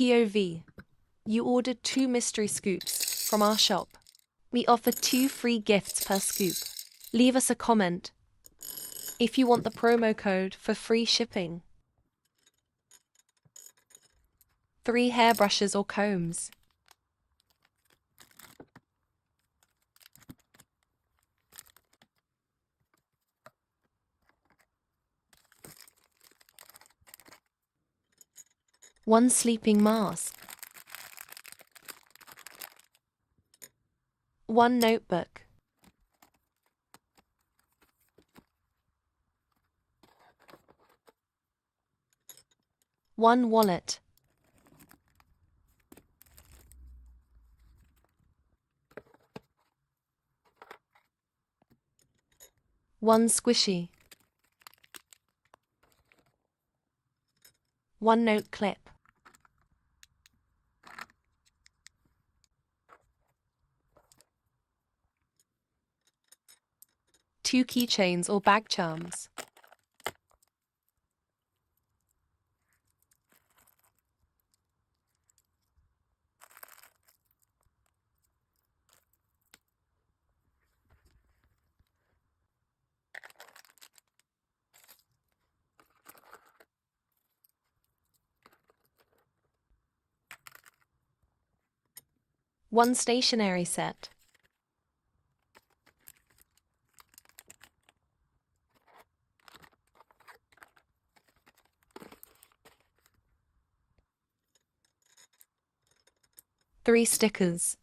POV. You ordered 2 mystery scoops from our shop. We offer 2 free gifts per scoop. Leave us a comment if you want the promo code for free shipping. 3 hairbrushes or combs. One sleeping mask. 1 notebook. 1 wallet. 1 squishy. 1 note clip. 2 keychains or bag charms. One stationery set. Three stickers.